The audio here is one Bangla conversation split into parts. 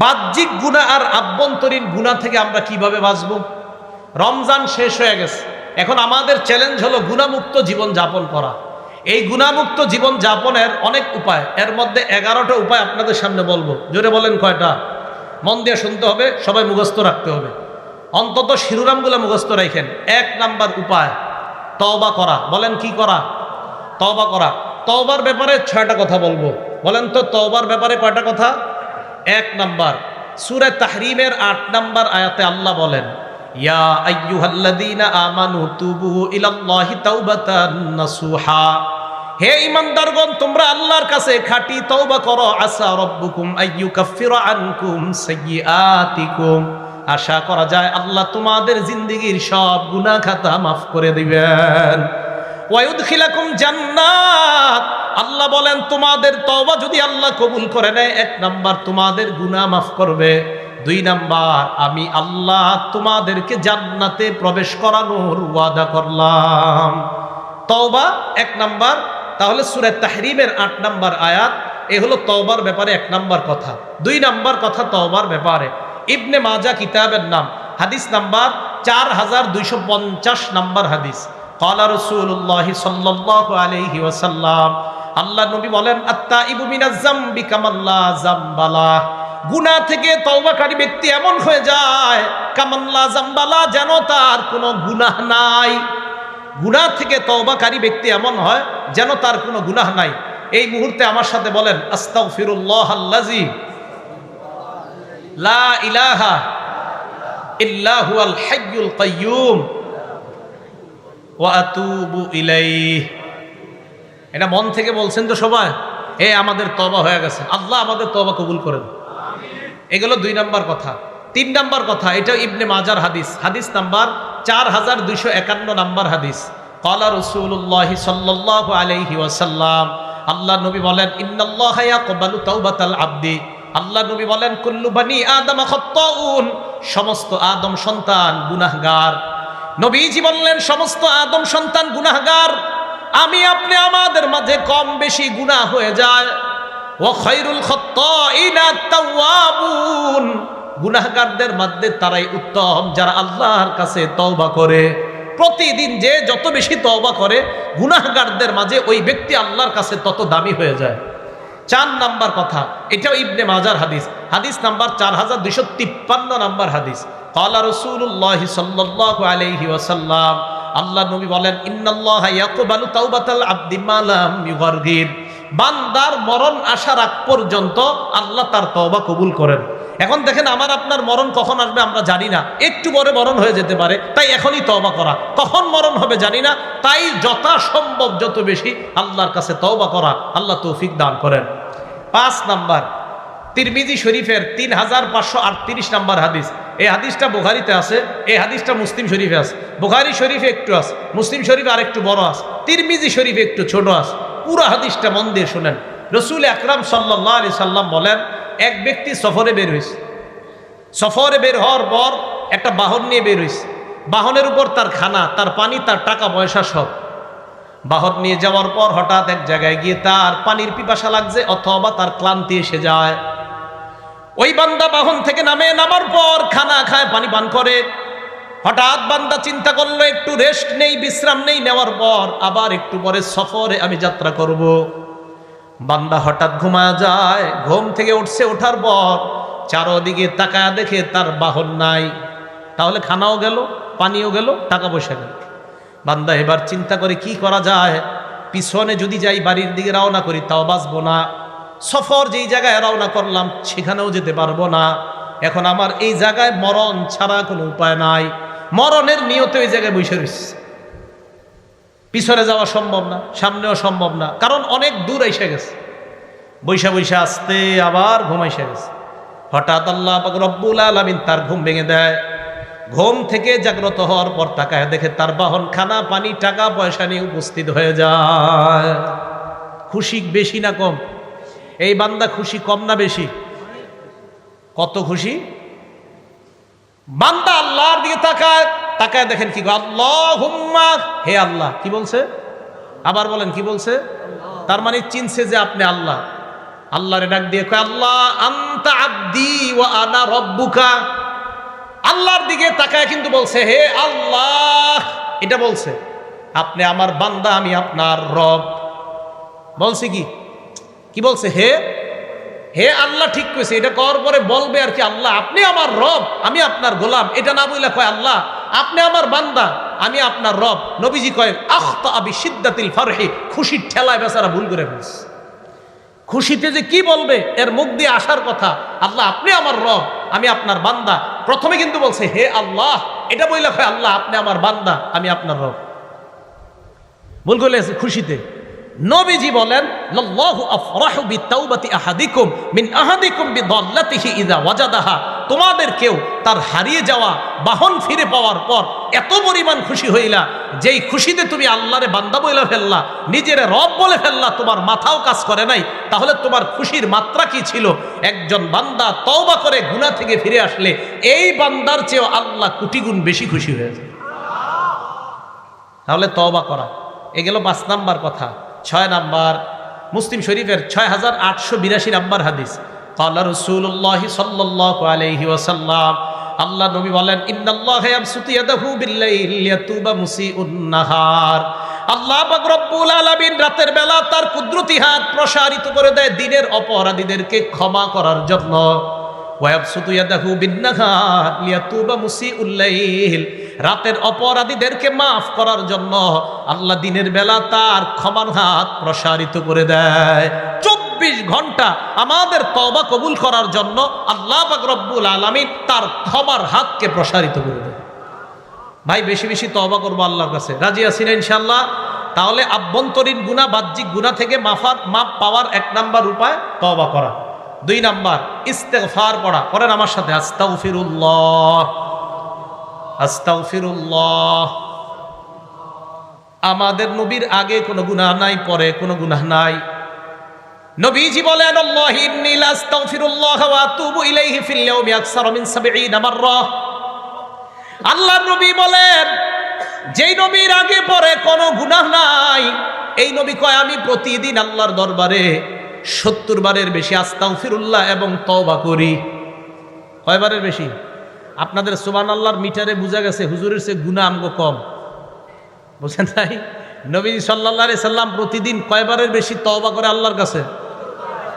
বাহ্যিক গুনাহ আর আভ্যন্তরীণ গুনাহ থেকে আমরা কিভাবে বাঁচব? রমজান শেষ হয়ে গেছে, এখন আমাদের চ্যালেঞ্জ হলো গুনাহমুক্ত জীবন যাপন করা। এই গুনাহমুক্ত জীবন যাপনের অনেক উপায়, এর মধ্যে 11টা উপায় আপনাদের সামনে বলবো। জোরে বলেন কয়টা? মন দিয়ে শুনতে হবে, সবাই মুখস্থ রাখতে হবে, অন্তত শিরোনামগুলো মুখস্থ রাখেন। 1 নাম্বার উপায় তওবা করা। বলেন কি করা? তওবা করা। তওবার ব্যাপারে 6টা কথা বলবো। বলেন তো তওবার ব্যাপারে কয়টা কথা? 1 নাম্বার, সূরা তাহরিমের 8 নাম্বার আয়াতে আল্লাহ বলেন, ইয়া আইয়ুহাল্লাযীনা আমানু তুবু ইলাল্লাহি তাওবাতান নাসুহা। হে ঈমানদারগণ, তোমরা আল্লাহর কাছে খাঁটি তওবা করো। আসা রাব্বুকুম আইয়ুকাফিরা আনকুম সাইয়্যাতিকুম। আশা করা যায় আল্লাহ তোমাদের জিন্দেগীর সব গুনাহ খাতা মাফ করে দিবেন। ওয়ায়ুদখিলাকুম জান্নাত। আল্লাহ বলেন তোমাদের তওবা যদি আল্লাহ কবুল করে নেয়, 1 নাম্বার তোমাদের গুনাহ মাফ করবে, 2 নাম্বার আমি আল্লাহ তোমাদেরকে জান্নাতে প্রবেশ করানোর ওয়াদা করলাম। তওবা 1 নাম্বার। তাহলে সূরা তাহরিমের 8 নাম্বার আয়াত, এ হলো তওবার ব্যাপারে 1 নাম্বার কথা। 2 নাম্বার কথা তওবার ব্যাপারে ইবনে মাজাহ কিতাবের নাম, হাদিস নাম্বার 4250 নাম্বার হাদিস। ক্বালা রাসূলুল্লাহ সাল্লাল্লাহু আলাইহি ওয়াসাল্লাম, আল্লাহ নবী বলেন, আত-তাইবু মিনাজ যামবি কামাল্লা যামবালা। গুনাহ থেকে তওবাকারী ব্যক্তি এমন হয়ে যায় কামাল্লা যামবালা, যেন তার কোনো গুনাহ নাই। গুনাহ থেকে তওবাকারী ব্যক্তি এমন হয় যেন তার কোনো গুনাহ নাই। এই মুহূর্তে আমার সাথে বলেন, আস্তাগফিরুল্লাহাল্লাযী লা ইলাহা ইল্লা হুয়াল হাইয়ুল কাইয়্যুম ওয়া আতুবু ইলাইহি। এটা মন থেকে বলছেন তো সবাই? আমাদের তওবা হয়ে গেছে, আল্লাহ আমাদের তওবা কবুল করেন। এগুলো 2 নাম্বার কথা। 3 নাম্বার কথা, এটা ইবনে মাজার হাদিস, হাদিস নাম্বার 4251 নাম্বার হাদিস। ক্বালা রাসূলুল্লাহ সাল্লাল্লাহু আলাইহি ওয়াসাল্লাম, আল্লাহ নবী বলেন, ইন্নাল্লাহা ইয়াকবালু তাওবাতাল আবদি। আল্লাহ নবী বলেন, কুল্লু বানি আদম খাত্তাউন। সমস্ত আদম সন্তান গুনাহগার। নবীজি বললেন, সমস্ত আদম সন্তান গুনাহগার। আমি আপনি আমাদের মাঝে কম বেশি গুনাহ হয়ে যায়। ওয়া খায়রুল খাত্তাইনা আত-তাওয়াবুন। গুনাহগারদের মধ্যে তারাই উত্তম যারা আল্লাহর কাছে তওবা করে। প্রতিদিন যে যত বেশি তওবা করে, গুনাহগারদের মাঝে ওই ব্যক্তি আল্লাহর কাছে তত দামি হয়ে যায়। 4 নাম্বার কথা, এটাও ইবনে মাজার হাদিস, হাদিস নাম্বার 4253 নাম্বার হাদিস। ক্বালা রাসূলুল্লাহ সাল্লাল্লাহু আলাইহি ওয়াসাল্লাম, আল্লাহ নবী বলেন, ইন্নাল্লাহা ইয়াকবালু তাওবাতাল আবদি মা লাম ইউগারগির। বান্দার মরণ আসার আগ পর্যন্ত আল্লাহ তার তওবা কবুল করেন। এখন দেখেন, আমার আপনার মরণ কখন আসবে আমরা জানি না, একটু পরে মরণ হয়ে যেতে পারে, তাই এখনই তওবা করা। কখন মরণ হবে জানি না, তাই যথাসম্ভব যত বেশি আল্লাহর কাছে তওবা করা। আল্লাহ তৌফিক দান করেন। 5 নাম্বার, তিরমিজি শরীফের 3538 নাম্বার হাদিস। এই হাদিসটা বুখারীতে আছে, এই হাদিসটা মুসলিম শরীফে আছে। বুখারী শরীফে একটু আছে, মুসলিম শরীফে আরেকটু বড় আছে, তিরমিজি শরীফে একটু ছোট আছে। পুরো হাদিসটা মন দিয়ে শুনেন। রাসূল আকরাম সাল্লাল্লাহু আলাইহি সাল্লাম বলেন, এক ব্যক্তি সফরে বের হয়েছে। সফরে বের হওয়ার পর একটা বাহন নিয়ে বের হয়েছে। বাহনের উপর তার খানা, তার পানি, তার টাকা পয়সা সব। বাহন নিয়ে যাওয়ার পর হঠাৎ এক জায়গায় গিয়ে তার পানির পিপাসা লাগছে অথবা তার ক্লান্তি এসে যায়। ওই বান্দা বাহন থেকে নামার পর খানা খায়, পানি পান করে। হঠাৎ বান্দা চিন্তা করলো, একটু রেস্ট নেই, বিশ্রাম নেই, নেওয়ার পর আবার একটু পরে সফরে আমি যাত্রা করব। বান্দা হঠাৎ ঘুমায় যায়। ঘুম থেকে উঠছে, ওঠার পর চারদিকে তাকায় দেখে তার বাহন নাই। তাহলে খানাও গেল, পানিও গেল, টাকা পয়সা গেল। বান্দা এবার চিন্তা করে কি করা যায়। পিছনে যদি যাই, বাড়ির দিকে রওনা করি, তাও বাঁচবো না। সফর যেই জায়গায় রওনা করলাম সেখানেও যেতে পারবো না। এখন আমার এই জায়গায় মরণ ছাড়া কোনো উপায় নাই। মরণের নিয়তে ওই জায়গায় বসে রয়েছে। পিছনে যাওয়া সম্ভব না, সামনেও সম্ভব না, কারণ অনেক দূর এসে গেছে। বৈশা বৈশা আসতে আবার ঘুম এসে গেছে। হঠাৎ আল্লাহ পাক রব্বুল আলামিন তার ঘুম ভেঙে দেয়। ঘুম থেকে জাগ্রত হওয়ার পর তাকায় দেখে তার বাহন খানা, পানি, টাকা পয়সা নিয়ে উপস্থিত হয়ে যায়। খুশি বেশি না কম? এই বান্দা খুশি কম না বেশি? কত খুশি! বান্দা আল্লাহর দিকে তাকায় দেখেন কি, আল্লাহুম্মা, হে আল্লাহ। কি বলছে? আবার বলেন, কি বলছে? তার মানে চিনছে যে আপনি আল্লাহ। আল্লাহরে ডাক দিয়ে কয়, আল্লাহ আনতা আব্দি ওয়া আনা রব্বুকা। আল্লাহর দিকে তাকায় কিন্তু বলছে, হে আল্লাহ, এটা বলছে আপনি আমার বান্দা, আমি আপনার রব। বলছে কি বলছে? হে আল্লাহ, ঠিক কইছে। এটা করার পরে বলবে আর কি, আল্লাহ আপনি আমার রব, আমি আপনার গোলাম। এটা না বইলা কয়, আল্লাহ আপনি আমার বান্দা, আমি আপনার রব। নবীজি কয়, আখতা বিশিদ্দাতিল ফারহি, খুশির ঠেলায় বেচারা ভুল করে ফেলছে। খুশিতে যে কি বলবে এর মুখ দিয়ে আসার কথা, আল্লাহ আপনি আমার রব, আমি আপনার বান্দা। প্রথমে কিন্তু বলছে হে আল্লাহ, এটা বইলা কয়, আল্লাহ আপনি আমার বান্দা, আমি আপনার রব। ভুল করে খুশিতে। নবীজি বলেন, লাল্লাহু আফরাহু বিতাওবাতি আহাদিকুম মিন আহাদিকুম বিদাল্লাতিহি ইযা ওয়াজাদাহা। তোমাদের কেউ তার হারিয়ে যাওয়া বাহন ফিরে পাওয়ার পর এত পরিমাণ খুশি হইলা, যেই খুশিতে তুমি আল্লাহরে বান্দা বলে ফেললা, নিজের রব বলে ফেললা, তোমার মাথাও কাজ করে নাই, তাহলে তোমার খুশির মাত্রা কি ছিল? একজন বান্দা তওবা করে গুনাহ থেকে ফিরে আসলে এই বান্দার চেয়েও আল্লাহ কোটি গুণ বেশি খুশি হয়ে যায়। তাহলে তওবা করা। এ গেল 5 নাম্বার কথা। 6 নাম্বার, মুসলিম শরীফের 6882 নাম্বার হাদিস। ক্বালা রাসূলুল্লাহি সাল্লাল্লাহু আলাইহি ওয়াসাল্লাম, আল্লাহ নবী বলেন, ইন্নাল্লাহা ইয়াবসুতু ইয়াদাহু বিল-লাইলি লিয়াতুবা মুসিউন নাহার। আল্লাহ পাক রব্বুল আলামিন রাতের বেলা তার কুদরতি হাত প্রসারিত করে দেয় দিনের অপরাধীদেরকে ক্ষমা করার জন্য। ওয়া ইয়াবসুতু ইয়াদাহু বিন-নাহার লিয়াতুবা মুসিউল লাইল, রাতের অপরাধীদেরকে মাফ করার জন্য আল্লাহ দিনের বেলা তার ক্ষমার হাত প্রসারিত করে দেয়। 24 ঘন্টা আমাদের তওবা কবুল করার জন্য আল্লাহ পাক রব্বুল আলামিন তার ক্ষমার হাতকে প্রসারিত করে দেয়। ভাই বেশি বেশি তওবা করবো আল্লাহর কাছে, রাজি আছি না ইনশাআল্লাহ? তাহলে আভ্যন্তরীণ গুনাহ, বাহ্যিক গুনাহ থেকে মাপ পাওয়ার 1 নাম্বার উপায় তওবা করা। 2 নাম্বার ইস্তেগফার পড়া। করেন আমার সাথে, আস্তাগফিরুল্লাহ আস্তাগফিরুল্লাহ। আমাদের নবীর আগে কোনো গুনাহ নাই, পরে কোনো গুনাহ নাই। নবীজি বলেন, আল্লাহি ইন্নী লা আস্তাগফিরুল্লাহ ওয়া আতুবু ইলাইহি ফিল ইয়াউমি আকসার মিন 70 মাররা। আল্লাহর নবী বলেন, যেই নবীর আগে পরে কোনো গুনাহ নাই, এই নবী কয় আমি প্রতিদিন আল্লাহর দরবারে 70 বারের বেশি আস্তাগফিরুল্লাহ এবং তওবা করি। কয়বারের বেশি? আপনাদের সুবহানাল্লাহর মিটারে বোঝা গেছে হুজুরের চেয়ে গুনাহ আমগো কম, বুঝেন নাই? নবী সাল্লাল্লাহু আলাইহি সাল্লাম প্রতিদিন কয়বারের বেশি তওবা করে আল্লাহর কাছে?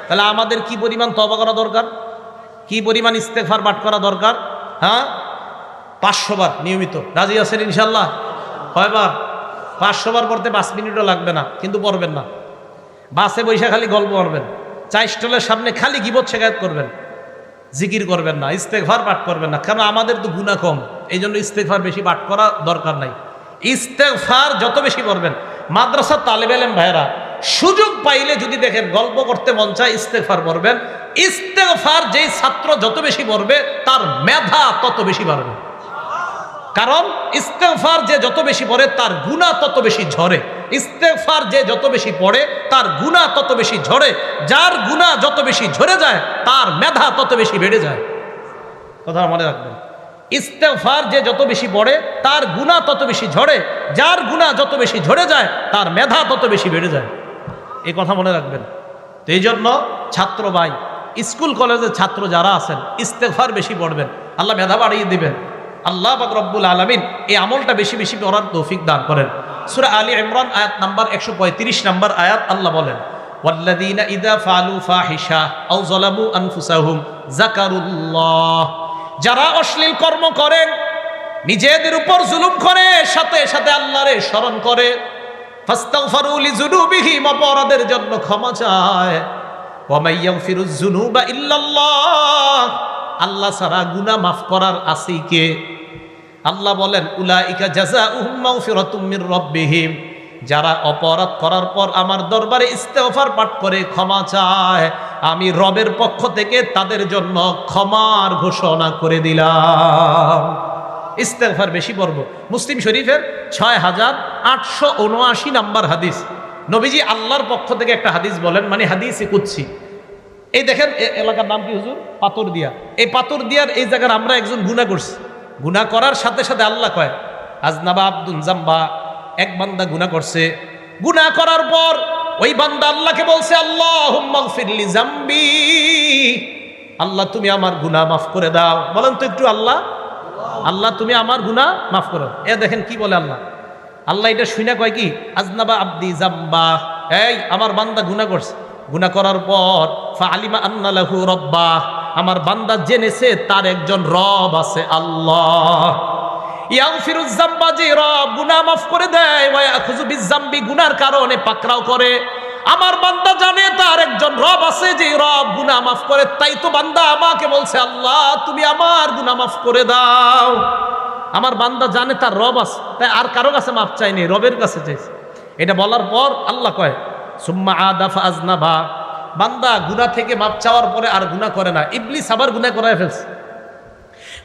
তাহলে আমাদের কি পরিমাণ তওবা করা দরকার, কি পরিমাণ ইস্তেগফার পাঠ করা দরকার? হ্যাঁ, 500 বার নিয়মিত। রাজি আছেন ইনশাআল্লাহ? কয়বার? 500 বার পড়তে 5 মিনিটও লাগবে না, কিন্তু পড়বেন না। বাসে বৈশা খালি গল্প করবেন, চা স্টলের সামনে খালি গীবত শিকায়াত করবেন, জিকির করবেন না, ইস্তেগফার পাঠ করবেন না। কারণ আমাদের তো গুনাহ কম, এই জন্য ইস্তেগফার বেশি পাঠ করা দরকার নাই। ইস্তেগফার যত বেশি করবেন, মাদ্রাসার তালেবে ইলম ভাইরা সুযোগ পাইলে যদি দেখেন গল্প করতে মন চায়, ইস্তেগফার পড়বেন। ইস্তেগফার যেই ছাত্র যত বেশি পড়বে তার মেধা তত বেশি বাড়বে। কারণ ইস্তেগফার যে যত বেশি পড়ে তার গুনাহ তত বেশি ঝরে। ইস্তেগফার যে যত বেশি পড়ে তার গুনাহ তত বেশি ঝরে। যার গুনাহ যত বেশি ঝরে যায় তার মেধা তত বেশি বেড়ে যায়। কথা মনে রাখবেন, ইস্তেগফার যে যত বেশি পড়ে তার গুনাহ তত বেশি ঝরে। যার গুনাহ যত বেশি ঝরে যায় তার মেধা তত বেশি বেড়ে যায়। এই কথা মনে রাখবেন। তো এই জন্য ছাত্র ভাই, স্কুল কলেজের ছাত্র যারা আছেন, ইস্তেগফার বেশি পড়বেন, আল্লাহ মেধা বাড়িয়ে দিবেন। আল্লাহ পাক রব্বুল আলামিন এই আমলটা বেশি বেশি করার তৌফিক দান করেন। সূরা আলী ইমরান আয়াত নাম্বার 135 নাম্বার আয়াত, আল্লাহ বলেন, ওয়াল্লাযীনা ইযা ফাআলু ফাহিশা আও যালামু আনফুসাহুম যাকারুল্লাহ। যারা অশ্লীল কর্ম করে, নিজেদের উপর জুলুম করে, সাথে সাথে আল্লাহরে স্মরণ করে, ফাস্তাগফারু লিযুনুবিহিম, অপরাধের জন্য ক্ষমা চায়, ওয়া মাইয়াগফিরুয যুনুবা ইল্লাল্লাহ, আল্লাহ ছাড়া গুনাহ মাফ করার আছে কে? আল্লাহ বলেন, উলাইকা জাযাউহুম মাগফিরাতুম মির রাব্বিহিম, যারা অপরাধ করার পর আমার দরবারে ইস্তেগফার পাঠ করে ক্ষমা চায়, আমি রবের পক্ষ থেকে তাদের জন্য ক্ষমার ঘোষণা করে দিলাম। ইস্তেগফার বেশি পড়ব। মুসলিম শরীফের 6879 নাম্বার হাদিস। নবীজি আল্লাহর পক্ষ থেকে একটা হাদিস বলেন, মানে হাদিসে কুদসি। এই দেখেন এলাকার নাম কি হুজুর? পাথরদিয়া। এই পাথরদিয়ার এই জায়গার আমরা একজন গুনাহ করছি। গুনাহ করার সাথে সাথে আল্লাহ কয়, আজনাবা আব্দুন জাম্বা, এক বান্দা গুনাহ করছে। গুনাহ করার পর ওই বান্দা আল্লাহকে বলছে আল্লাহুম্মা গফিরলি যামবি, আল্লাহ তুমি আমার গুনাহ মাফ করে দাও। বলেন তো একটু আল্লাহ, আল্লাহ তুমি আমার গুনাহ মাফ করো। এ দেখেন কি বলে আল্লাহ, আল্লাহ এটা শুনে কয় কি, আজনাবা আব্দি জাম্বা, এই আমার বান্দা গুনাহ করছে, গুনাহ করার পর ফাআলিমা আন্না লাহু রাব্বা, আমার বান্দা জেনেছে তার একজন রব আছে আল্লাহ। ইয়াগফিরুজ যামবা, যে রব গুনাহ মাফ করে দেয়, ওয়া ইয়াখুযু বিযামবি, গুনার কারণে পাকড়াও করে। আমার বান্দা জানে তার একজন রব আছে যে রব গুনাহ মাফ করে, তাই তো বান্দা আমাকে বলছে আল্লাহ তুমি আমার গুনাহ মাফ করে দাও। আমার বান্দা জানে তার রব আছে, তাই আর কারো কাছে মাফ চাইনি, রবের কাছে চাইছে। এটা বলার পর আল্লাহ কয় সুম্মা আদা ফাআজনাবা, বান্দা গুনাহ থেকে মাফ চাওয়ার পরে আর গুনাহ করে না। ইবলিস আবার গুনাহ করায় ফেলছে,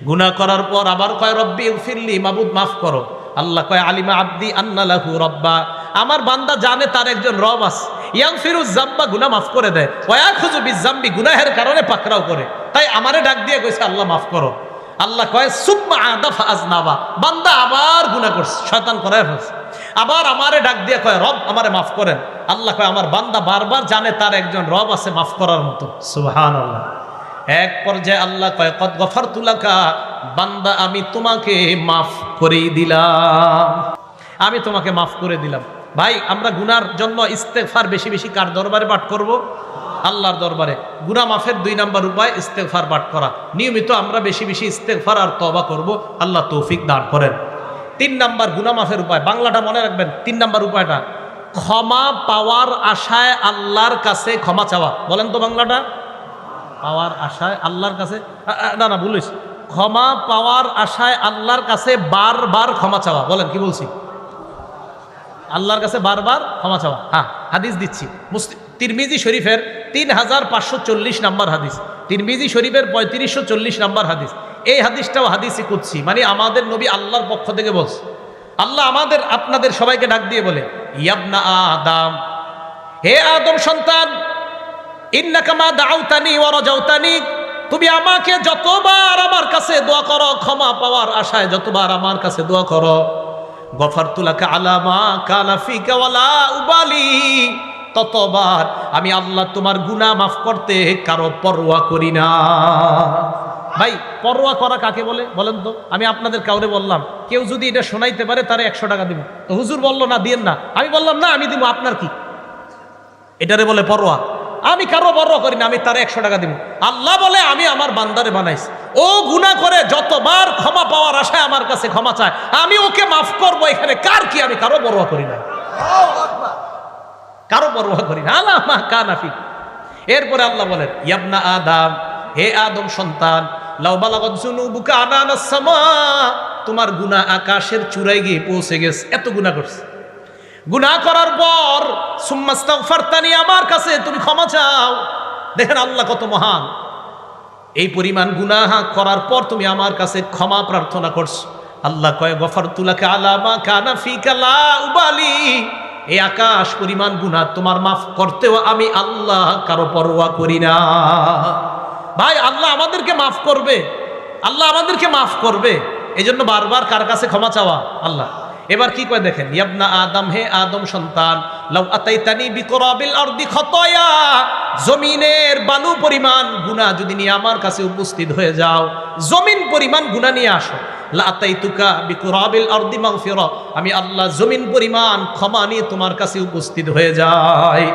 গুনাহ করার পর আবার কয় রব্বি ইগফিরলি, মাবুদ মাফ করো। আল্লাহ কয় আলিমা আব্দি আন্না লাহু রাব্বা, আমার বান্দা জানে তার একজন রব আছে, ইয়াগফিরুজ যামবা, গুনাহ মাফ করে দেয়, ওয়া ইয়াখুযু বিযামবি, গুনাহের কারণে পাকড়াও করে। তাই আমারে ডাক দিয়ে কইছে আল্লাহ মাফ করো। আল্লাহ কয় সুম্মা আদা ফাআজনাবা, বান্দা আবার গুনাহ করছে, শয়তান করায় ফেলছে, আবার আমারে ডাক দিয়ে কয় রব আমারে মাফ করেন। আল্লাহ কয় আমার বান্দা বারবার জানে তার একজন রব আছে মাফ করার মতো। সুবহানাল্লাহ। এক পর্যায়ে আল্লাহ কয় কদ গফারতু লাকা, বান্দা আমি তোমাকে মাফ করে দিলাম, আমি তোমাকে মাফ করে দিলাম। ভাই আমরা গুনার জন্য ইস্তেগফার বেশি বেশি কার দরবারে পাঠ করব? আল্লাহর দরবারে। গুনাহ মাফের 2 নাম্বার উপায় ইস্তেগফার পাঠ করা। নিয়মিত আমরা বেশি বেশি ইস্তেগফার আর তওবা করব, আল্লাহ তৌফিক দান করেন। 3 নাম্বার গুনাহ মাফের উপায়, বাংলাটা মনে রাখবেন। 3 নাম্বার উপায়টা ক্ষমা পাওয়ার আশায় আল্লাহর কাছে ক্ষমা চাওয়া। বলেন তো বাংলাটা, পাওয়ার আশায় আল্লাহর কাছে, না না ভুল হয়েছে, ক্ষমা পাওয়ার আশায় আল্লাহর কাছে বারবার ক্ষমা চাওয়া। বলেন কি বলছি, আল্লাহর কাছে বারবার ক্ষমা চাওয়া। হ্যাঁ হাদিস দিচ্ছি, তিরমিজি শরীফের 3540 নাম্বার হাদিস, তিরমিজি শরীফের 3540 নাম্বার হাদিস। এই হাদিসটাও হাদিসই কুদসি, মানে আমাদের নবী আল্লাহর পক্ষ থেকে বলছে। আল্লাহ আমাদের আপনাদের সবাইকে ডাক দিয়ে বলে ইয়াবনা আদম, হে আদম সন্তান, ইন্নাকা মা দাউতানি ওয়া রাজাউতানি, তুমি আমাকে যতবার আমার কাছে দোয়া করো, ক্ষমা পাওয়ার আশায় যতবার আমার কাছে দোয়া করো, গফারতু লাকা আলা মা কানা ফিকা ওয়ালা উবালি, ততবার আমি আল্লাহ তোমার গুনাহ মাফ করতে কারো পরোয়া করি না। ভাই পরোয়া করা কাকে বলে বলেন তো? আমি আপনাদের কাউরে বললাম, কেউ যদি এটা শোনাইতে পারে তারে 100 টাকা দিব। তো হুজুর বললো না দিয়েন না, আমি বললাম না আমি দিব, আপনার কি? এটারে বলে পরোয়া। আমি কারো পরোয়া করি না, আমি তারে 100 টাকা দিব। আল্লাহ বলে আমি আমার বান্দারে বানাইছি, ও গুনাহ করে যতবার ক্ষমা পাওয়ার আশায় আমার কাছে ক্ষমা চায়, আমি ওকে মাফ করবো। এখানে কার কি? আমি কারো পরোয়া করি না, কারো পরোয়া করি না। আল্লাহ মা কানা ফিক। এরপরে আল্লাহ বলেন ইয়াবনা আদম, হে আদম সন্তান, লাউ বালাগাত যুনুবুকা আনানাস সামা, তোমার গুনাহ আকাশের চূড়ায় গিয়ে পৌঁছে গেছে, এত গুনাহ করছে। গুনাহ করার পর সুম্মাস্তাগফারতানি, আমার কাছে তুমি ক্ষমা চাও। দেখেন আল্লাহ কত মহান, এই পরিমাণ গুনাহ করার পর তুমি আমার কাছে ক্ষমা প্রার্থনা করছো। আল্লাহ কয় গফারতু লাকা আলা মা কানা ফিকা লা উবালি, এই আকাশ পরিমাণ গুনাহ তোমার মাফ করতেও আমি আল্লাহ কারো পরোয়া করি না। ভাই আল্লাহ আমাদেরকে মাফ করবে, আল্লাহ আমাদেরকে মাফ করবে, এই জন্য বারবার কার কাছে ক্ষমা চাওয়া? আল্লাহ। এবার কি কয় দেখেন, ইয়াবনা আদম, হে আদম সন্তান, লাউ আতাইতানি বিকরাবিল আরদি খতায়া, জমিনের বালু পরিমাণ গুনাহ যদি নিয়ে আমার কাছে উপস্থিত হয়ে যাও, জমিন পরিমাণ গুনাহ নিয়ে আসো, লা আতাইতুকা বিকরাবিল আরদি মাগফিরা, আমি আল্লাহ জমিন পরিমাণ ক্ষমা নিয়ে তোমার কাছে উপস্থিত হয়ে যাই।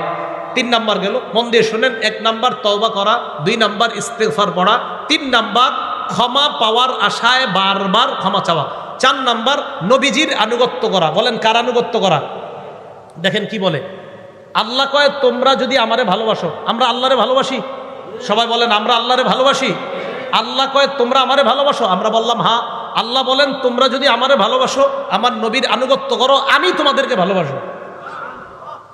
3 নাম্বার গেল, মন দিয়ে শুনেন। 1 নাম্বার তওবা করা, 2 নাম্বার ইস্তেগফার পড়া, 3 নাম্বার ক্ষমা পাওয়ার আশায় বারবার ক্ষমা চাওয়া, 4 নাম্বার নবীজির আনুগত্য করা। বলেন কার আনুগত্য করা? দেখেন কি বলে আল্লাহ কয় তোমরা যদি আমারে ভালোবাসো, আমরা আল্লাহরে ভালোবাসি, সবাই বলেন আমরা আল্লাহরে ভালোবাসি। আল্লাহ কয় তোমরা আমারে ভালোবাসো, আমরা বললাম হ্যাঁ। আল্লাহ বলেন তোমরা যদি আমারে ভালোবাসো, আমার নবীর আনুগত্য করো, আমি তোমাদেরকে ভালোবাসো।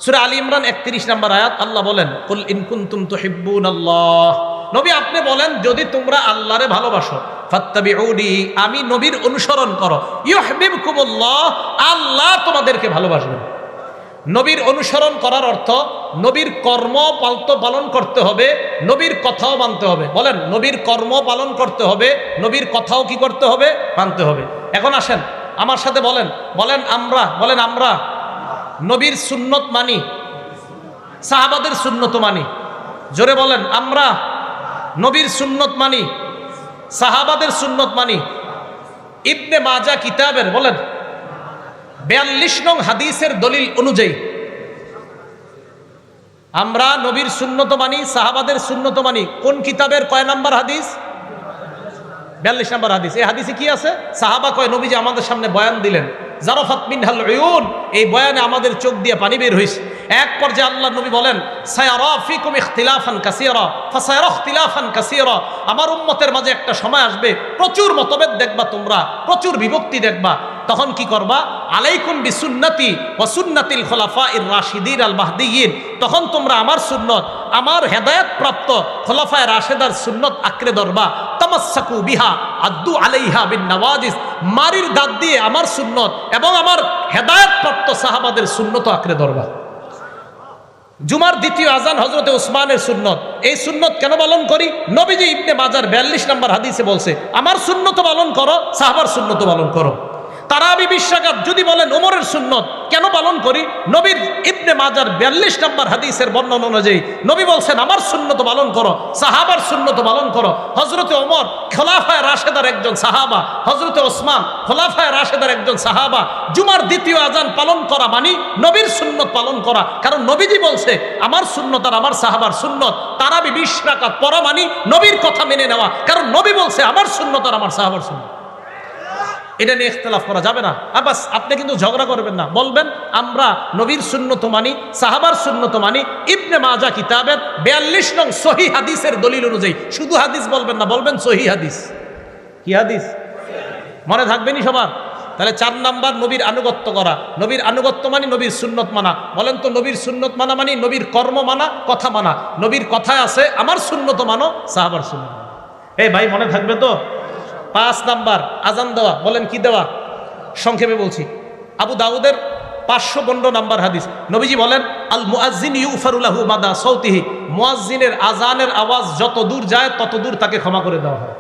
সূরা আলী ইমরান 31 নাম্বার আয়াত, আল্লাহ বলেন কুল ইন কুনতুম তুহিব্বুনাল্লাহ, নবী আপনি বলেন যদি তোমরা আল্লাহরে ভালোবাসো, ফাত্তাবিউনি, আমি নবীর অনুসরণ করো, ইউহিব্বুকুমুল্লাহ, আল্লাহ তোমাদেরকে ভালোবাসবেন। নবীর অনুসরণ করার অর্থ নবীর কর্ম পালন করতে হবে, নবীর কথাও মানতে হবে। বলেন নবীর কর্ম পালন করতে হবে, নবীর কথাও কি করতে হবে? মানতে হবে। এখন আসেন আমার সাথে বলেন, বলেন আমরা, বলেন আমরা নবীর সুন্নত মানি, সাহাবাদের সুন্নত মানি। জোরে বলেন, আমরা নবীর সুন্নত মানি, সাহাবাদের সুন্নত মানি। ইবনে মাজা কিতাবের বলেন 42 নং হাদিসের দলিল অনুযায়ী আমরা নবীর সুন্নত মানি, সাহাবাদের সুন্নত মানি। কোন কিতাবের কয় নাম্বার হাদিস? 42 নাম্বার হাদিস। এই হাদিসে কি আছে? সাহাবা কয় নবীজি আমাদের সামনে বয়ান দিলেন, জারাফাত মিনহাল উয়ুন, এই বয়ানে আমাদের চোখ দিয়ে পানি বের হইছে। এক পর্যায়ে আল্লাহ নবী বলেন, সায়ারা ফিকুম ইখতিলাফান কাসীরা ফাসায়ারা ইখতিলাফান কাসীরা, আমার উম্মতের মাঝে একটা সময় আসবে প্রচুর মতভেদ দেখবা, তোমরা প্রচুর বিভক্তি দেখবা। তখন কি করবা? আলাইকুম বিসুন্নতি ওয়া সুন্নাতিল খুলাফাইর রাশিদিন আল মাহদিয়িন, তখন তোমরা আমার সুন্নত, আমার হেদায়েত প্রাপ্ত খুলাফায়ে রাশেদার সুন্নত আঁকড়ে ধরবা। তামাসসাকু বিহা আদ্দু আলাইহা বিন নওয়াজিস, মারির দাঁত দিয়ে আমার সুন্নত এবং আমার হেদায়েত প্রাপ্ত সাহাবাদের সুন্নত আঁকড়ে ধরবা। জুমার দ্বিতীয় আজান হযরতে ওসমানের সুন্নত। এই সুন্নত কেন পালন করি? নবীজি ইবনে মাজার 42 নম্বর হাদিসে বলছে, আমার সুন্নত পালন করো, সাহাবার সুন্নত পালন করো। তারাবি 20 রাকাত যদি বলেন ওমরের সুন্নত কেন পালন করি? নবীর ইবনে মাজার 42 নম্বর হাদিসের বর্ণনা অনুযায়ী নবী বলছেন, আমার সুন্নত পালন করো, সাহাবার সুন্নত পালন করো। হযরতে ওমর খোলাফায়ে রাশেদার একজন সাহাবা, হযরতে ওসমান খোলাফায়ে রাশেদার একজন সাহাবা। জুমার দ্বিতীয় আজান পালন করা মানে নবীর সুন্নত পালন করা, কারণ নবীজি বলছে আমার সুন্নত আর আমার সাহাবার সুন্নত। তারাবি 20 রাকাত পড়া মানে নবীর কথা মেনে নেওয়া, কারণ নবী বলছে আমার সুন্নত আর আমার সাহাবার সুন্নত। এটা নিয়ে ইখতিলাফ করা যাবে না। আবাস আপনি কিন্তু ঝগড়া করবেন না, বলবেন আমরা নবীর সুন্নত মানি, সাহাবার সুন্নত মানি। ইবনে মাজা কিতাবের 42 নং সহিহ হাদিসের দলিল অনুযায়ী, শুধু হাদিস বলবেন না, বলবেন সহিহ হাদিস। কি হাদিস? মনে থাকবেনি সবার? তাহলে 4 নাম্বার নবীর আনুগত্য করা। নবীর আনুগত্য মানে নবীর সুন্নত মানা। বলেন তো, নবীর সুন্নত মানা মানে নবীর কর্ম মানা, কথা মানা। নবীর কথায় আছে আমার সুন্নত মানো, সাহাবার সুন্নত। এই ভাই মনে থাকবে তো? 5 নাম্বার আজান দেওয়া। বলেন কি দেওয়া? সংক্ষেপে বলছি, আবু দাউদের 515 নাম্বার হাদিস, নবীজি বলেন, আল মুআজ্জিন ইউফারু লাহু মাদা সাউতিহি, মুয়াজ্জিনের আজানের আওয়াজ যত দূর যায় তত দূর তাকে ক্ষমা করে দেওয়া হয়।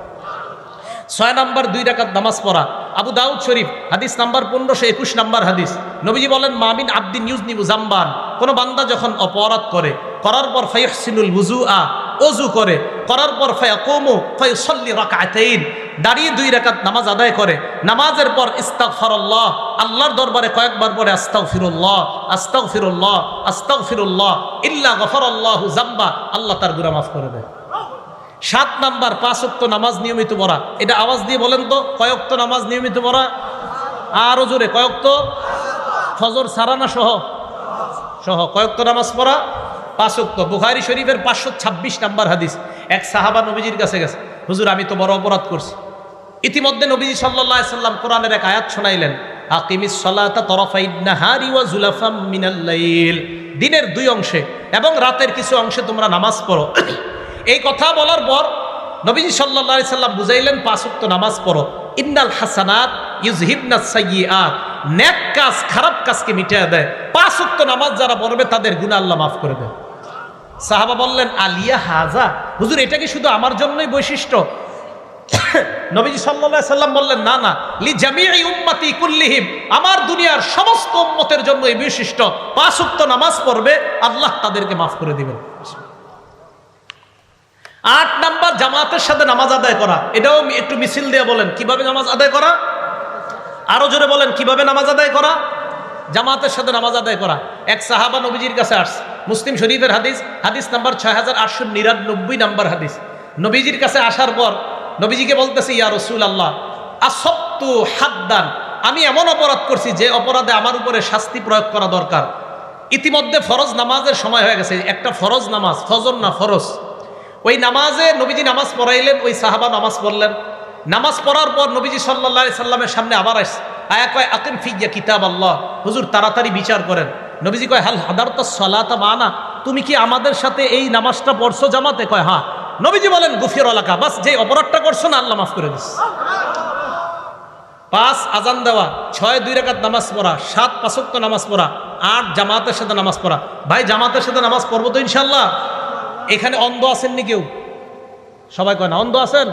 6 নাম্বার 2 রাকাত নামাজ পড়া। আবু দাউদ শরীফ হাদিস নাম্বার 1521 নাম্বার হাদিস, নবীজি বলেন, মামিন আব্দিন ইউজনিবু জামবান, কোন বান্দা যখন অপরাধ করে, করার পর ফায়হসিনুল ওযুআ, ওযু করে, করার পর ফায়াকুমু ফায়ুসাল্লি রাকাতাইন, দাঁড়িয়ে 2 রাকাত নামাজ আদায় করে, নামাজের পর ইস্তাগফারুল্লাহ, আল্লাহর দরবারে কয়েকবার পরে আস্তাগফিরুল্লাহ আস্তাগফিরুল্লাহ আস্তাগফিরুল্লাহ ইল্লা গফারাল্লাহু যামবা, আল্লাহ তার গুনাহ মাফ করে দেয়। 7 নাম্বার 5 ওয়াক্ত নামাজ নিয়মিত পড়া। এটা আওয়াজ দিয়ে বলেন তো, কয় ওয়াক্ত নামাজ নিয়মিত পড়া? আরো জোরে, কয় ওয়াক্ত? ফজর সারানা সহ সহ কয় ওয়াক্ত নামাজ পড়া? 5 ওয়াক্ত। বুখারী শরীফের 526 নাম্বার হাদিস, এক সাহাবা নবীজির কাছে গেছে, হুজুর আমি তো বড় অপরাধ করছি। ইতিমধ্যে নবীজি সাল্লাল্লাহু আলাইহি সাল্লাম কোরআনের এক আয়াত শোনাইলেন, আকিমিস সালাতা তরফাইন নাহারি ওয়া যুলাফাম মিনাল লাইল, দিনের 2 অংশে এবং রাতের কিছু অংশে তোমরা নামাজ পড়ো। এই কথা বলার পর নবীজি সাল্লাল্লাহু আলাইহি সাল্লাম বুঝাইলেন 5 ওয়াক্ত নামাজ পড়ো। ইন্নাল হাসানাত ইউযহিবনাস সাইয়্যাত, নেক কাজ খারাপ কাজকে মিটিয়ে দেয়। 5 ওয়াক্ত নামাজ যারা পড়বে তাদের গুনাহ আল্লাহ মাফ করে দেয়। সাহাবা বললেন, আলিয়া হাজা, হুজুর এটা কি শুধু আমার জন্যই বৈশিষ্ট্য? নবীজি সাল্লাল্লাহু আলাইহি সাল্লাম বললেন, না না, লি জামিই উম্মতি কুল্লিহিম, আমার দুনিয়ার সমস্ত উম্মতের জন্য এই বৈশিষ্ট্য। 5 ওয়াক্ত নামাজ পড়বে, আল্লাহ তাদেরকে মাফ করে দিবেন। 8 নাম্বার জামাতের সাথে নামাজ আদায় করা। এটাও একটু মিছিল দিয়ে বলেন কিভাবে নামাজ আদায় করা? আরো জোরে বলেন কিভাবে নামাজ আদায় করা? জামাতের সাথে নামাজ আদায় করা। এক সাহাবা নবীজির কাছে আসছে, মুসলিম শরীফের হাদিস, হাদিস নাম্বার 6899 নাম্বার হাদিস। নবীজির কাছে আসার পর নবীজিকে বলতেছে, ইয়া রাসূলুল্লাহ, আসবতু হাদ্দান, আমি এমন অপরাধ করছি যে অপরাধে আমার উপরে শাস্তি প্রয়োগ করা দরকার। ইতিমধ্যে ফরজ নামাজের সময় হয়ে গেছে, একটা ফরজ নামাজ, ফজর না ফরজ। ওই নামাজে নবীজি নামাজ পড়াইলেন, ওই সাহাবা নামাজ পড়লেন। নামাজ পড়ার পর নবীজি সাল্লাল্লাহু আলাইহি সাল্লামের সামনে আবার আসছে, আয়া কয়, আকিম ফিয়া কিতাব আল্লাহ, হুজুর তাড়াতাড়ি বিচার করেন। নবীজি কয়, হাল হাদারতা সালাতা মানা, তুমি কি আমাদের সাথে এই নামাজটা পড়ছো জামাতে? কয় হ্যাঁ। নবীজি বলেন, গুফির লাকা, বাস যে অপরাধটা করছো না আল্লাহ মাফ করে দিস। 5 আজান দেওয়া, 6 2 রাকাত নামাজ পড়া, 7 5 ওয়াক্ত নামাজ পড়া, 8 জামাতের সাথে নামাজ পড়া। ভাই জামাতের সাথে নামাজ পড়বো তো ইনশাল্লাহ? এখানে অন্ধ আছেননি কেউ? সবাই কয় না। অন্ধ আছেন?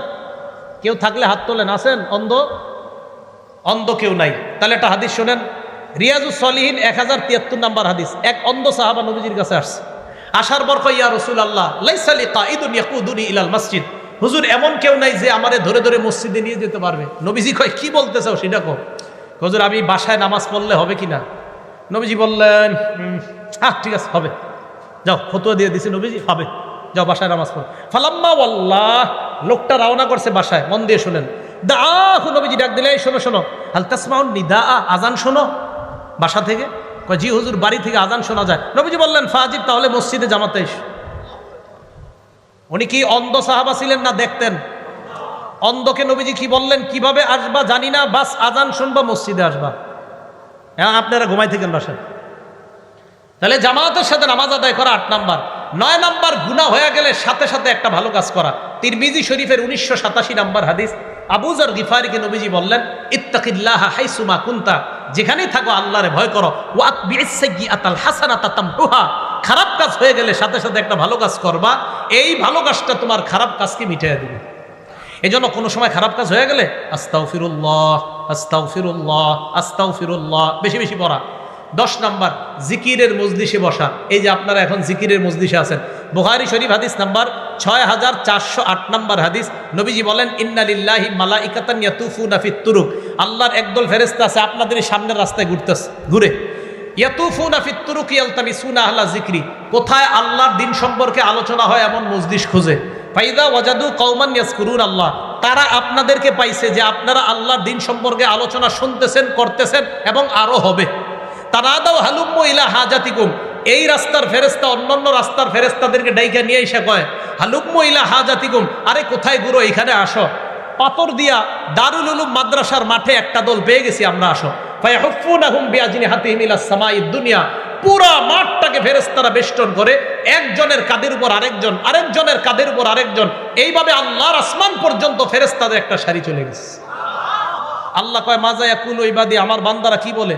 কেউ থাকলে হাত তোলেন। আছেন অন্ধ? অন্ধ কেউ নাই। তাহলে একটা হাদিস শোনেন, রিয়াজুস সলিহিন 1073 নাম্বার হাদিস। এক অন্ধ সাহাবা নবীজির কাছে আসছে, আসার পর কই, ইয়া রাসূলুল্লাহ লাইসা লি কাঈদুন ইয়াকুদুনি ইলাল মসজিদ, হুজুর এমন কেউ নাই যে আমারে ধরে ধরে মসজিদে নিয়ে যেতে পারবে। নবীজি কয়, কি বলতে চাও সেটা কও। হুজুর আমি বাসায় নামাজ পড়লে হবে কিনা? নবীজি বললেন, হ্যাঁ ঠিক আছে হবে, যাও, ফতোয়া দিয়ে দিছে নবীজি, হবে, যাও বাসায় নামাজ পড়ো। ফালাম্মা ওয়াল্লাহ, লোকটা রওনা করছে বাসায়। মন দিয়ে শুনেন, দাহু, নবীজি ডাক দিলে, এই শোনো শোনো, হাল তাসমাউন নিদা, আজান শোনো বাসা থেকে। কয়, জি হুজুর, বাড়ি থেকে আজান শোনা যায়। নবীজি বললেন, ফাজিব, তাহলে মসজিদে জামাতে এসো। উনি কি অন্ধ সাহাবা ছিলেন না দেখতেন? অন্ধকে নবীজি কি বললেন, কিভাবে আসবা জানি না, বাস আজান শুনবা, মসজিদে আসবা। হ্যাঁ, আপনারা ঘুমাই থাকেন বাসায়। তাহলে জামাতের সাথে নামাজ আদায় করা 8 নাম্বার। 9 নাম্বার, গুনাহ হয়ে গেলে সাথে সাথে একটা ভালো কাজ করা। তিরমিজি শরীফের 1987 নাম্বার হাদিস, আবু যর গিফারীকে নবীজি বললেন, ইত্তাকিল্লাহা হাইসুমা কুনতা, যেখানেই থাকো আল্লাহরে ভয় করো, ওয়াতবিইস সাইয়্যাতাল হাসানাতা তামহুহা, খারাপ কাজ হয়ে গেলে সাথে সাথে একটা ভালো কাজ করবা, এই ভালো কাজটা তোমার খারাপ কাজকে মিটিয়ে দিবে। এই জন্য কোনো সময় খারাপ কাজ হয়ে গেলে আস্তাগফিরুল্লাহ, আস্তাগফিরুল্লাহ, আস্তাগফিরুল্লাহ বেশি বেশি পড়া। 10 নাম্বার, জিকিরের মজলিসে বসা। এই যে আপনারা এখন জিকিরের মজলিসে আছেন, বুখারী শরীফ হাদিস নাম্বার 6408 নাম্বার হাদিস, নবীজি বলেন, ইন্না লিল্লাহি মালাইকাতান ইয়াতুফুনা ফিত তুরুক, আল্লাহর একদল ফেরেশতা আছে আপনাদের সামনের রাস্তায় ঘুরে। ইয়াতুফুনা ফিত তুরুক ইয়ালতামিসুনা আহলা যিকরি, কোথায় আল্লাহর দিন সম্পর্কে আলোচনা হয় এমন মজলিস খুঁজে। ফাইদা ওয়াজাদু কওমান ইয়াজকুরুন আল্লাহ, তারা আপনাদেরকে পাইছে যে আপনারা আল্লাহর দিন সম্পর্কে আলোচনা শুনতেছেন, করতেছেন এবং আরো হবে। তানাদাউ হালুম্মু ইলা হাজাতিকুম, এই রাস্তার ফেরেশতা অন্যান্য রাস্তার ফেরেশতাদেরকে ডাইকা নিয়ে এসে কয়, হালুম্মু ইলা হাজাতিকুম, আরে কোথায় গুরু, এখানে আসো। পাথর দিয়া দারুল উলুম মাদ্রাসার মাঠে একটা দল পেয়ে গেছি আমরা, আসো। ফায়াহুফুনাহুম বিআজনিহাতিহিম ইলাস সামাঈদ দুনিয়া, পুরা মাঠটাকে ফেরেশতারা বেষ্টন করে, একজনের কাঁধের উপর আরেকজন, আরেকজনের কাঁধের উপর আরেকজন, এইভাবে আল্লাহর আসমান পর্যন্ত ফেরেশতাদের একটা সারি চলে গেছে। আল্লাহ কয়, মাজা ইয়াকুলু ইবাদি, আমার বান্দারা কি বলে?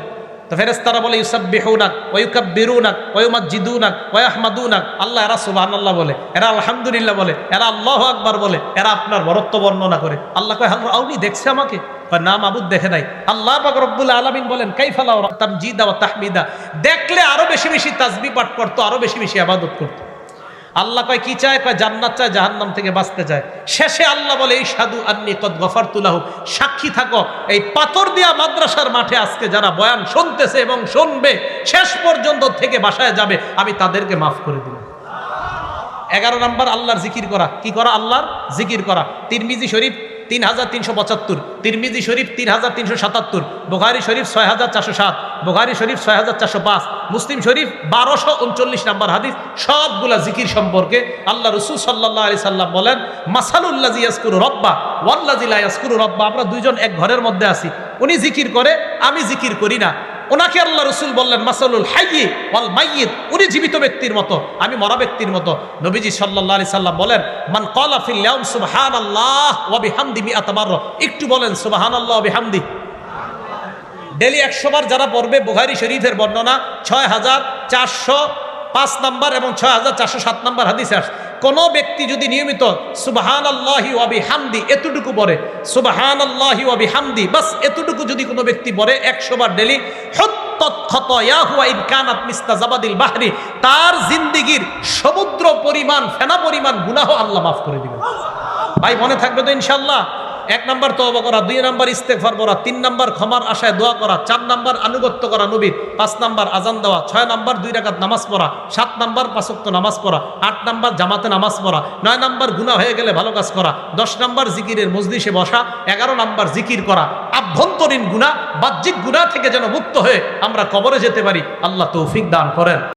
তো ফেরেশতারা বলে, ইউসাব্বিহুনাক ওয়া ইউকাব্বিরুনাক ওয়া ইউমাজ্জিদুনাক ওয়া ইয়াহমাদুনাক, আল্লাহ এরা সুবহানাল্লাহ বলে, এরা আলহামদুলিল্লাহ বলে, এরা আল্লাহু আকবার বলে, এরা আপনার বরত্ব বর্ণনা করে। আল্লাহ কয়, হাল রাউনি, দেখছে আমাকে? কয়, না মাবুদ দেখে নাই। আল্লাহ পাক রব্বুল আলামিন বলেন, কাইফা লা তামজিদা ওয়া তাহমিদা, দেখলে আরো বেশি বেশি তাসবিহ পাঠ করতো, আরো বেশি বেশি ইবাদত করতো। আল্লাহ কয়, কি চায়? কয়, জান্নাত চায়, জাহান্নাম থেকে বাঁচতে চায়। শেষে আল্লাহ বলে, ইশহাদু আন্নী কদ গফারতু লাহু, সাক্ষী থাকো, এই পাথর দিয়া মাদ্রাসার মাঠে আজকে যারা বয়ান শুনতেছে এবং শুনবে, শেষ পর্যন্ত থেকে বাসায় যাবে, আমি তাদেরকে মাফ করে দিব। 11 নাম্বার, আল্লাহর জিকির করা। কি করা? আল্লাহর জিকির করা। তিরমিজি শরীফ 3375, তিরমিজি শরীফ 3377, বুখারী শরীফ 6407, বুখারী শরীফ 6405, মুসলিম শরীফ 1239 নাম্বার হাদিস। সবগুলা জিকির সম্পর্কে আল্লাহ রাসূল সাল্লাল্লাহু আলাইহি সাল্লাম বলেন, মাসালুল্লাযী ইয়াজকুরু রাব্বা ওয়াল্লাযী লা ইয়াজকুরু রাব্বা, আমরা দুইজন এক ঘরের মধ্যে আছি, উনি জিকির করে, আমি জিকির করি না। ওনাকে আল্লাহ রাসূল বললেন, মাসালুল হাইয়্যি ওয়াল মাইয়িত, উনি জীবিত ব্যক্তির মতো, আমি মরা ব্যক্তির মতো। নবীজি সাল্লাল্লাহু আলাইহি সাল্লাম বলেন, মান ক্বালা ফিল ইয়াউম সুবহানাল্লাহ ওয়া বিহামদি মিআতা মাররা, একটু বলেন সুবহানাল্লাহ ওয়া বিহামদি। ডেলি 100 বার যারা পড়বে, বুখারী শরীফের বর্ণনা 6405 নাম্বার এবং 6407 নাম্বার হাদিসে আসে, কোন ব্যক্তি যদি নিয়মিত সুবহানাল্লাহি ওয়া বিহামদি এতটুকু পড়ে, সুবহানাল্লাহি ওয়া বিহামদি, বাস এতটুকু যদি কোনো ব্যক্তি পড়ে 100 বার ডেলি, হুত্তাত খাতায়াহু ওয়া ইন কানাত মিসলা জাবাদিল বাহরি, তার জিন্দেগীর সমুদ্র পরিমাণ, ফেনা পরিমাণ গুনাহ আল্লাহ মাফ করে দিবেন। ভাই মনে থাকবে তো ইনশাআল্লাহ? 1 নাম্বার তওবা করা, 2 নাম্বার ইস্তেগফার করা, 3 নাম্বার ক্ষমার আশায় দোয়া করা, 4 নাম্বার আনুগত্য করা নবীর, 5 নাম্বার আজান দেওয়া, 6 নাম্বার 2 রাকাত নামাজ পড়া, 7 নাম্বার 5 ওয়াক্ত নামাজ পড়া, 8 নাম্বার জামাতে নামাজ পড়া, 9 নাম্বার গুনাহ হয়ে গেলে ভালো কাজ করা, 10 নাম্বার জিকিরের মজলিসে বসা, 11 নাম্বার জিকির করা। আভ্যন্তরীণ গুনাহ, বাহ্যিক গুনাহ থেকে যেন মুক্ত হয়ে আমরা কবরে যেতে পারি, আল্লাহ তৌফিক দান করেন।